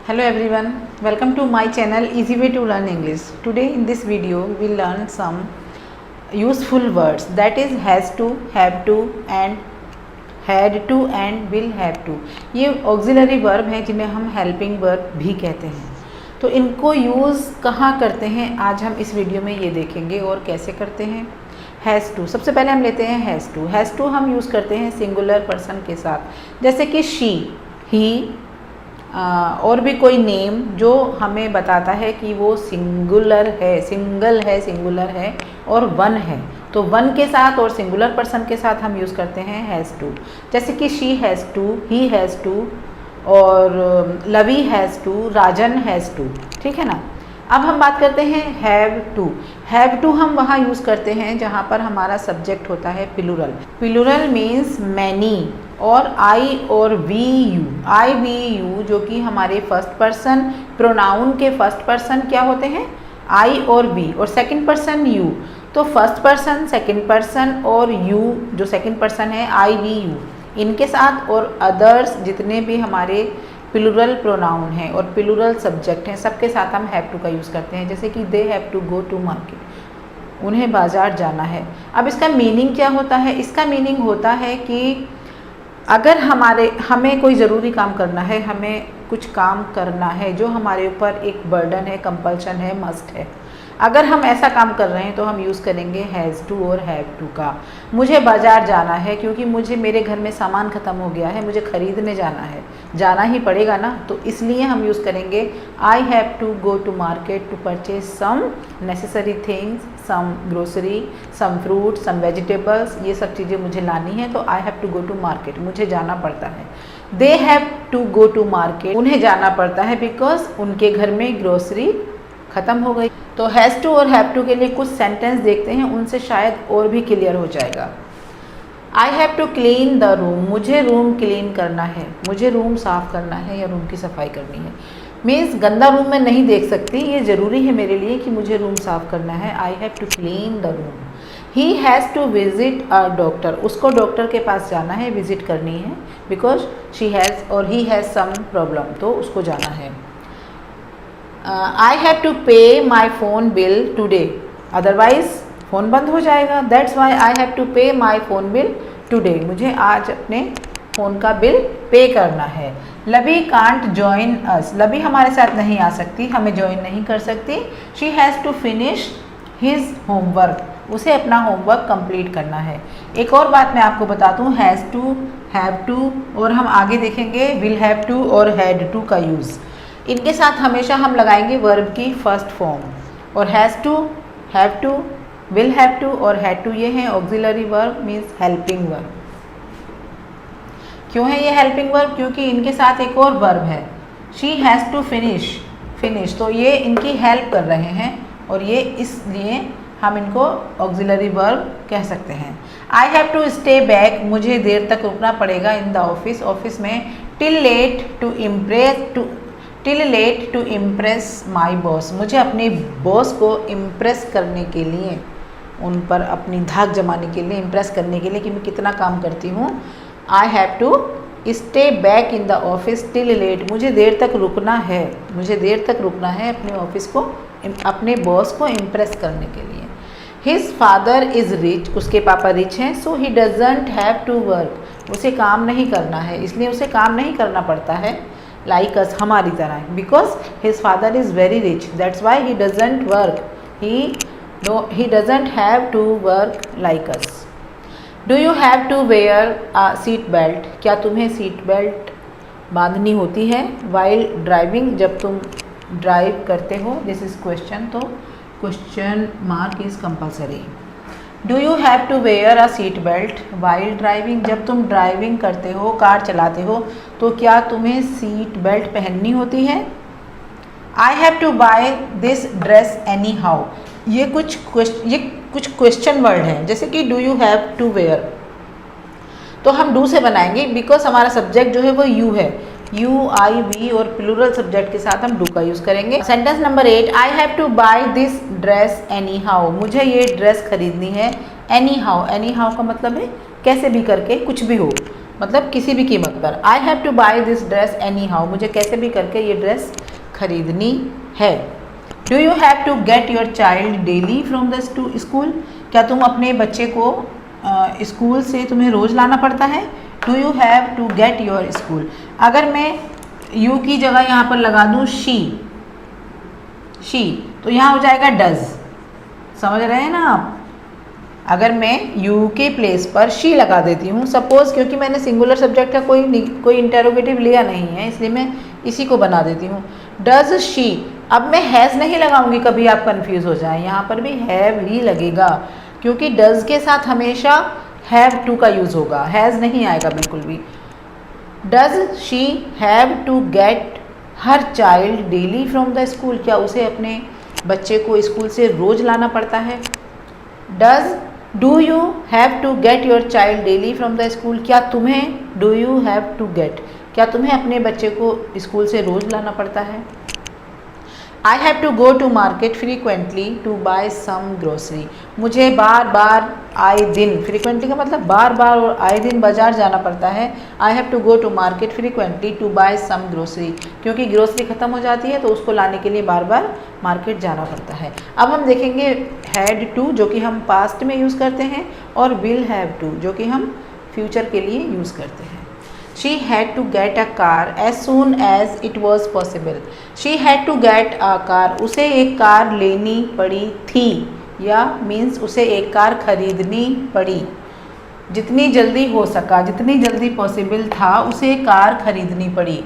Hello everyone, welcome to my channel Easy Way to Learn English. Today in this video we will learn some useful words, that is has to, have to and had to and will have to. ये auxiliary verb हैं जिन्हें हम helping verb भी कहते हैं. तो इनको use कहाँ करते हैं आज हम इस वीडियो में ये देखेंगे और कैसे करते हैं. हैज़ टू, सबसे पहले हम लेते हैं हैज़ टू. हैज़ टू हम यूज़ करते हैं सिंगुलर पर्सन के साथ, जैसे कि शी, ही और भी कोई नेम जो हमें बताता है कि वो सिंगुलर है, सिंगुलर है और वन है. तो वन के साथ और सिंगुलर पर्सन के साथ हम यूज़ करते हैं हैज़ टू. जैसे कि she has to, he has to और Lavi has to, Rajan has to. ठीक है ना. अब हम बात करते हैं हैव टू. हैव टू हम वहाँ यूज़ करते हैं जहाँ पर हमारा सब्जेक्ट होता है प्लूरल. प्लूरल मीन्स मैनी और आई और we you. I we you जो कि हमारे फर्स्ट पर्सन प्रोनाउन के फर्स्ट पर्सन क्या होते हैं, आई और वी, और सेकंड पर्सन यू. तो फर्स्ट पर्सन, सेकंड पर्सन और यू जो सेकंड पर्सन है, आई वी यू, इनके साथ और अदर्स जितने भी हमारे प्लूरल प्रोनाउन हैं और प्लूरल सब्जेक्ट हैं सबके साथ हम हैव टू का यूज़ करते हैं. जैसे कि they have to go to market, उन्हें बाज़ार जाना है. अब इसका मीनिंग क्या होता है. इसका मीनिंग होता है कि अगर हमें कोई ज़रूरी काम करना है, हमें कुछ काम करना है जो हमारे ऊपर एक बर्डन है, कंपल्शन है, मस्ट है, अगर हम ऐसा काम कर रहे हैं तो हम यूज़ करेंगे हैज़ टू और हैव टू का. मुझे बाज़ार जाना है क्योंकि मेरे घर में सामान ख़त्म हो गया है, मुझे ख़रीदने जाना है, जाना ही पड़ेगा ना, तो इसलिए हम यूज़ करेंगे I have to go to market to purchase some necessary things, some grocery, some fruit, some vegetables. ये सब चीज़ें मुझे लानी है तो I have to go to market, मुझे जाना पड़ता है. They have to go to market, उन्हें जाना पड़ता है बिकॉज उनके घर में ग्रोसरी ख़त्म हो गई. तो हैज़ टू और हैव टू के लिए कुछ सेंटेंस देखते हैं, उनसे शायद और भी क्लियर हो जाएगा. I have to clean the room, मुझे रूम क्लीन करना है, मुझे रूम साफ़ करना है या रूम की सफाई करनी है. मीन्स गंदा रूम मैं नहीं देख सकती, ये ज़रूरी है मेरे लिए कि मुझे रूम साफ़ करना है. I have to clean the room. He has to visit a doctor, उसको डॉक्टर के पास जाना है, विज़िट करनी है, बिकॉज शी हैज़ और ही हैज़ सम प्रॉब्लम, तो उसको जाना है. I have to pay my phone bill today, otherwise phone बंद हो जाएगा. That's why I have to pay my phone bill today, मुझे आज अपने फ़ोन का बिल पे करना है. लवी कांट जॉइन अस, लवी हमारे साथ नहीं आ सकती, हमें ज्वाइन नहीं कर सकती. She has to finish his homework, उसे अपना होमवर्क कंप्लीट करना है. एक और बात मैं आपको बता दूँ, हैज़ टू, हैव टू और हम आगे देखेंगे विल हैव टू और हैड टू का यूज़. इनके साथ हमेशा हम लगाएंगे वर्ब की फर्स्ट फॉर्म. और has to, have to, will have to और हैड टू ये हैं auxiliary verb, means helping verb. क्यों है ये हेल्पिंग वर्ब, क्योंकि इनके साथ एक और वर्ब है शी हैज़ टू फिनिश, तो ये इनकी हेल्प कर रहे हैं और ये इसलिए हम इनको ऑक्सिलरी वर्ब कह सकते हैं. I have to stay back, मुझे देर तक रुकना पड़ेगा इन द ऑफिस, ऑफिस में. Till late to impress my boss, मुझे अपने बॉस को इम्प्रेस करने के लिए, उन पर अपनी धाक जमाने के लिए, इम्प्रेस करने के लिए कि मैं कितना काम करती हूँ. I have to stay back in the office till late, मुझे देर तक रुकना है, अपने ऑफिस को, अपने बॉस को इम्प्रेस करने के लिए. हिज फादर इज़ रिच, उसके पापा रिच हैं, so he doesn't have to work, उसे काम नहीं करना है, इसलिए उसे काम नहीं करना पड़ता है. लाइक अस, हमारी तरह, because his father is very rich, that's why he doesn't work, he doesn't have to work like us. Do you have to wear a seat belt, क्या तुम्हें सीट बेल्ट बांधनी होती है. वाइल ड्राइविंग, जब तुम drive करते हो. This is question, तो question mark is compulsory. Do you have to wear a seat belt while driving, जब तुम ड्राइविंग करते हो, कार चलाते हो, तो क्या तुम्हें सीट बेल्ट पहननी होती है. I have to buy this dress anyhow, ये कुछ क्वेश्चन वर्ड हैं. जैसे कि do you have to wear, तो हम डू से बनाएंगे बिकॉज हमारा सब्जेक्ट जो है वो यू है, यू, आई, वी और प्लूरल सब्जेक्ट के साथ हम डू का यूज़ करेंगे. Sentence number 8, I have to buy this dress anyhow, मुझे ये ड्रेस खरीदनी है. एनी हाउ का मतलब है कैसे भी करके, कुछ भी हो. मतलब किसी भी कीमत पर। I have to buy this dress anyhow, मुझे कैसे भी करके ये ड्रेस खरीदनी है। Do you have to get your child daily from the school, क्या तुम अपने बच्चे को स्कूल से तुम्हें रोज़ लाना पड़ता है। Do you have to get your school, अगर मैं यू की जगह यहाँ पर लगा दूँ शी, तो यहाँ हो जाएगा डज। समझ रहे हैं ना आप। अगर मैं यू के प्लेस पर शी लगा देती हूँ, सपोज क्योंकि मैंने सिंगुलर सब्जेक्ट का कोई इंटेरोगेटिव लिया नहीं है, इसलिए मैं इसी को बना देती हूँ डज शी। अब मैं हैज़ नहीं लगाऊंगी, कभी आप कंफ्यूज हो जाएं, यहाँ पर भी हैव ही लगेगा, क्योंकि डज के साथ हमेशा हैव टू का यूज़ होगा, हैज़ नहीं आएगा बिल्कुल भी। Does she have to get her child daily from the school, क्या उसे अपने बच्चे को स्कूल से रोज़ लाना पड़ता है। Do you have to get your child daily from the school, क्या तुम्हें do you have to get, क्या तुम्हें अपने बच्चे को स्कूल से रोज़ लाना पड़ता है। I have to go to market frequently to buy some grocery, मुझे बार बार आए दिन, फ्रीक्वेंटली का मतलब बार बार और आए दिन बाजार जाना पड़ता है। I have to go to market frequently to buy some grocery, क्योंकि ग्रोसरी ख़त्म हो जाती है तो उसको लाने के लिए बार बार मार्केट जाना पड़ता है। अब हम देखेंगे हैड टू, जो कि हम पास्ट में यूज़ करते हैं, और विल हैव टू, जो कि हम फ्यूचर के लिए यूज़ करते हैं। She had to get a car as soon as it was possible. She had to get a car, उसे एक कार लेनी पड़ी थी, या मीन्स उसे एक कार खरीदनी पड़ी। जितनी जल्दी हो सका, जितनी जल्दी पॉसिबल था, उसे कार खरीदनी पड़ी।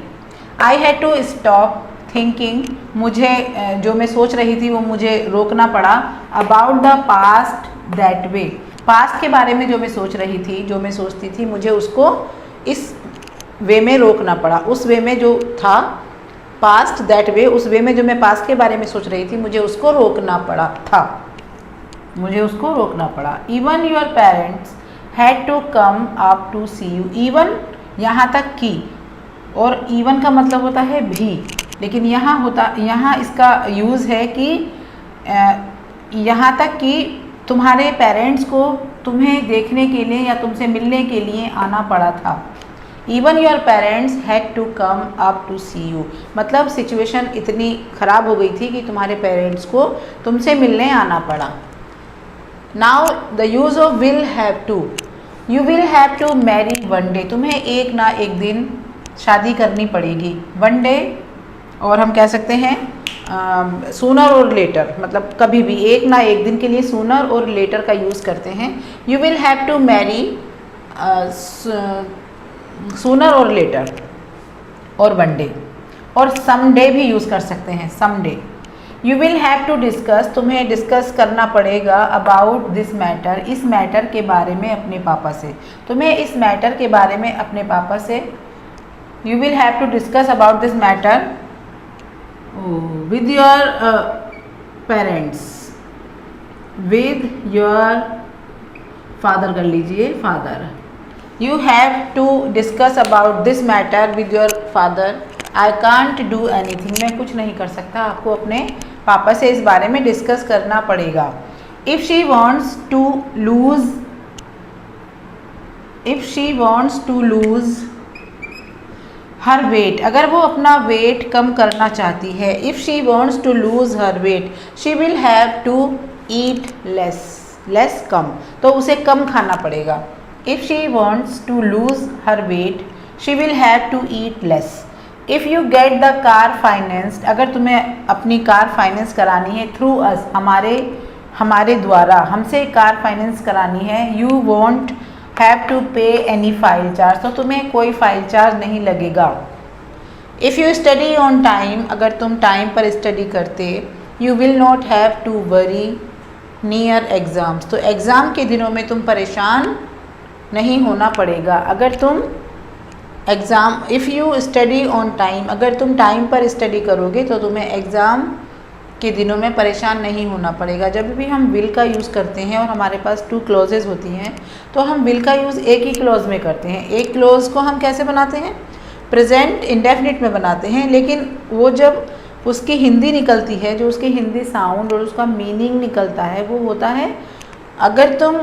I had to stop thinking, मुझे जो मैं सोच रही थी वो मुझे रोकना पड़ा। About the past that way, past के बारे में जो मैं सोच रही थी, जो मैं सोचती थी, मुझे उसको इस वे में रोकना पड़ा। उस वे में जो था पास्ट दैट वे, उस वे में जो मैं पास्ट के बारे में सोच रही थी, मुझे उसको रोकना पड़ा था, मुझे उसको रोकना पड़ा। Even your parents had to come up to see you, even यहाँ तक कि, और इवन का मतलब होता है भी, लेकिन यहाँ इसका यूज़ है कि यहाँ तक कि तुम्हारे पेरेंट्स को तुम्हें देखने के लिए या तुमसे मिलने के लिए आना पड़ा था। Even your parents had to come up to see you, मतलब सिचुएशन इतनी ख़राब हो गई थी कि तुम्हारे पेरेंट्स को तुमसे मिलने आना पड़ा। Now the use of will have to, you will have to marry one day, तुम्हें एक ना एक दिन शादी करनी पड़ेगी। वन डे, और हम कह सकते हैं सूनर और लेटर, मतलब कभी भी एक ना एक दिन के लिए सूनर और लेटर का यूज़ करते हैं। You will have to marry sooner और लेटर, और वन डे, और सम डे भी यूज़ कर सकते हैं, some day. You will have to discuss, तुम्हें डिस्कस करना पड़ेगा अबाउट दिस मैटर, इस मैटर के बारे में अपने पापा से, तुम्हें इस मैटर के बारे में अपने पापा से, you will have to discuss about this matter with your parents, with your father कर लीजिए, father. You have to discuss about this matter with your father. I can't do anything. मैं कुछ नहीं कर सकता, आपको अपने पापा से इस बारे में डिस्कस करना पड़ेगा। If she wants to lose her weight, अगर वो अपना वेट कम करना चाहती है, if she wants to lose her weight, she will have to eat less कम, तो उसे कम खाना पड़ेगा। If she wants to lose her weight, she will have to eat less. If you get the car financed, अगर तुम्हें अपनी car finance करानी है through us, हमारे द्वारा, हमसे कार फाइनेंस करानी है, you won't have to pay any file charge, तो तुम्हें कोई फाइल चार्ज नहीं लगेगा। If you study on time, अगर तुम टाइम पर स्टडी करते, you will not have to worry near exams, तो एग्ज़ाम के दिनों में तुम परेशान नहीं होना पड़ेगा। अगर तुम exam, if you study on time, अगर तुम टाइम पर स्टडी करोगे तो तुम्हें एग्ज़ाम के दिनों में परेशान नहीं होना पड़ेगा। जब भी हम विल का यूज़ करते हैं और हमारे पास टू क्लॉजेज़ होती हैं, तो हम विल का यूज़ एक ही क्लॉज में करते हैं। एक क्लॉज को हम कैसे बनाते हैं, प्रेजेंट इंडेफिनिट में बनाते हैं, लेकिन वो जब उसकी हिंदी निकलती है, जो उसकी हिंदी साउंड और उसका मीनिंग निकलता है, वो होता है, अगर तुम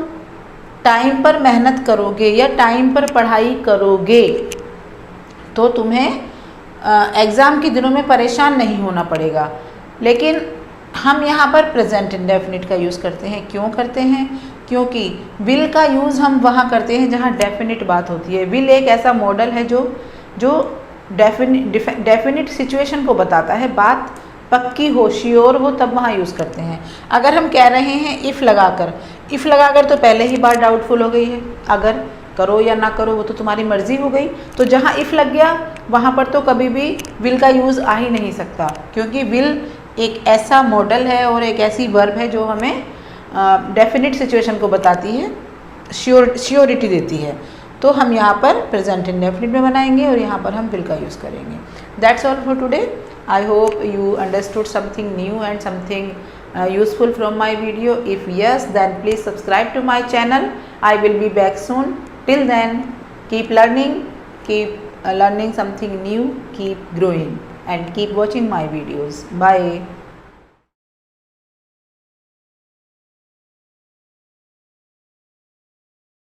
टाइम पर मेहनत करोगे या टाइम पर पढ़ाई करोगे तो तुम्हें एग्ज़ाम के दिनों में परेशान नहीं होना पड़ेगा। लेकिन हम यहाँ पर प्रेजेंट इंडेफिनिट का यूज़ करते हैं। क्यों करते हैं? क्योंकि विल का यूज़ हम वहाँ करते हैं जहाँ डेफिनिट बात होती है। विल एक ऐसा मॉडल है जो डेफिनिट सिचुएशन को बताता है, बात पक्की हो, श्योर हो, तब वहाँ यूज़ करते हैं। अगर हम कह रहे हैं इफ़ लगाकर तो पहले ही बात डाउटफुल हो गई है। अगर करो या ना करो वो तो तुम्हारी मर्ज़ी हो गई। तो जहाँ इफ़ लग गया वहाँ पर तो कभी भी विल का यूज़ आ ही नहीं सकता, क्योंकि विल एक ऐसा मॉडल है और एक ऐसी वर्ब है जो हमें डेफिनिट सिचुएशन को बताती है, श्योरिटी देती है। तो हम यहाँ पर प्रेजेंट इंडेफिनिट में बनाएंगे और यहाँ पर हम विल का यूज़ करेंगे। That's all for today. I hope you understood something new and something useful from my video. If yes, then please subscribe to my channel. I will be back soon. Till then, keep learning, keep learning something new, keep growing and keep watching my videos. Bye.